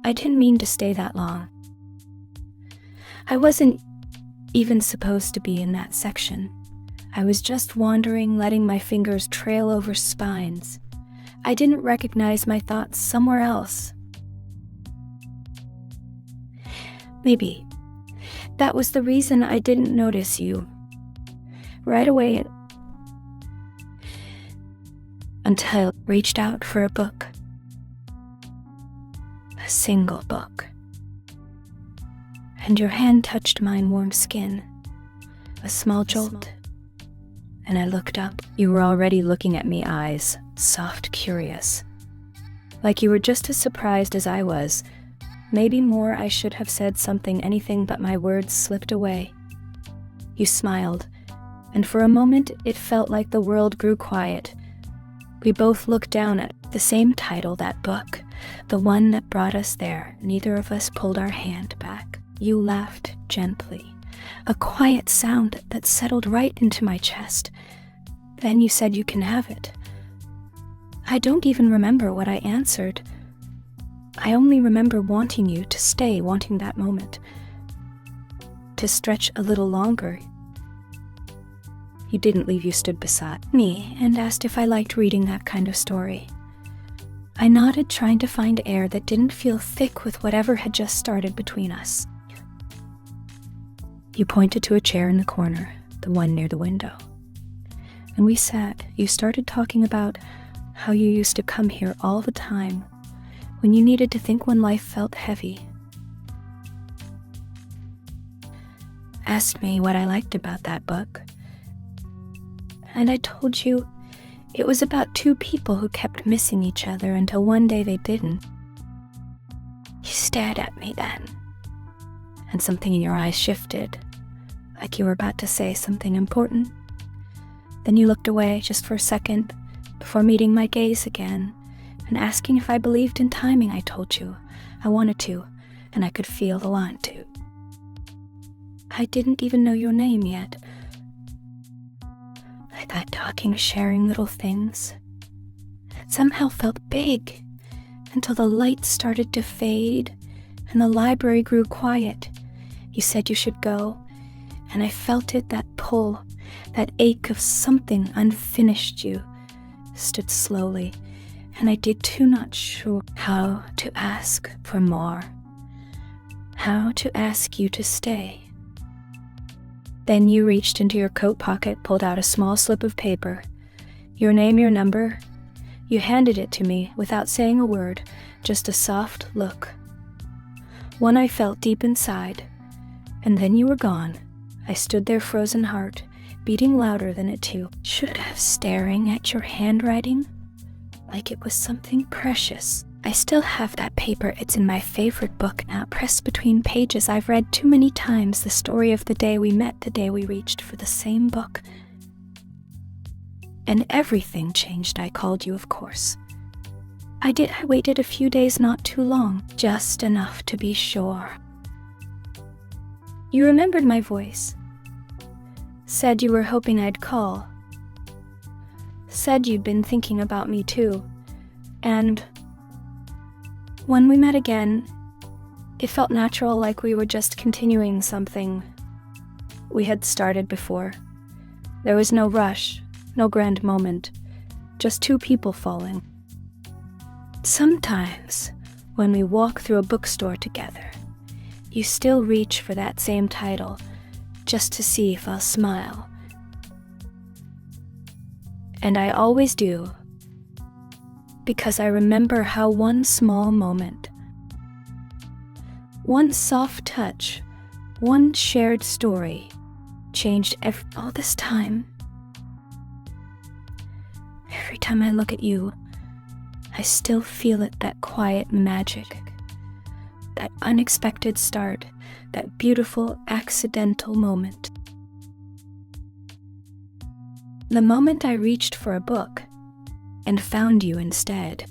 I didn't mean to stay that long. I wasn't even supposed to be in that section. I was just wandering, letting my fingers trail over spines. I didn't recognize my thoughts somewhere else. Maybe that was the reason I didn't notice you right away until I reached out for a book. A single book. And your hand touched my warm skin. A small jolt. And I looked up. You were already looking at me, eyes soft, curious. Like you were just as surprised as I was. Maybe more. I should have said something, anything, but my words slipped away. You smiled, and for a moment it felt like the world grew quiet. We both looked down at the same title, that book, the one that brought us there. Neither of us pulled our hand back. You laughed gently, a quiet sound that settled right into my chest. Then you said, "You can have it." I don't even remember what I answered. I only remember wanting you to stay, wanting that moment to stretch a little longer. You didn't leave. You stood beside me and asked if I liked reading that kind of story. I nodded, trying to find air that didn't feel thick with whatever had just started between us. You pointed to a chair in the corner, the one near the window. And we sat. You started talking about how you used to come here all the time when you needed to think, when life felt heavy. Asked me what I liked about that book. And I told you it was about two people who kept missing each other until one day they didn't. You stared at me then, and something in your eyes shifted, like you were about to say something important. Then you looked away just for a second before meeting my gaze again and asking if I believed in timing. I told you I wanted to, and I could feel the want to. I didn't even know your name yet. I thought talking, sharing little things, it somehow felt big until the lights started to fade and the library grew quiet. You said you should go, and I felt it, that pull, that ache of something unfinished. You stood slowly, and I did too, not sure how to ask for more, how to ask you to stay. Then you reached into your coat pocket, pulled out a small slip of paper. Your name, your number. You handed it to me without saying a word, just a soft look. One I felt deep inside. And then you were gone. I stood there, frozen heart, beating louder than it too. Should have, staring at your handwriting like it was something precious. I still have that paper. It's in my favorite book now, pressed between pages I've read too many times. The story of the day we met, the day we reached for the same book. And everything changed. I called you, of course. I did. I waited a few days, not too long, just enough to be sure. You remembered my voice. Said you were hoping I'd call. Said you'd been thinking about me too. And when we met again, it felt natural, like we were just continuing something we had started before. There was no rush, no grand moment, just two people falling. Sometimes, when we walk through a bookstore together, you still reach for that same title, just to see if I'll smile. And I always do, because I remember how one small moment, one soft touch, one shared story changed all this time. Every time I look at you, I still feel it, that quiet magic, that unexpected start, that beautiful accidental moment. The moment I reached for a book and found you instead.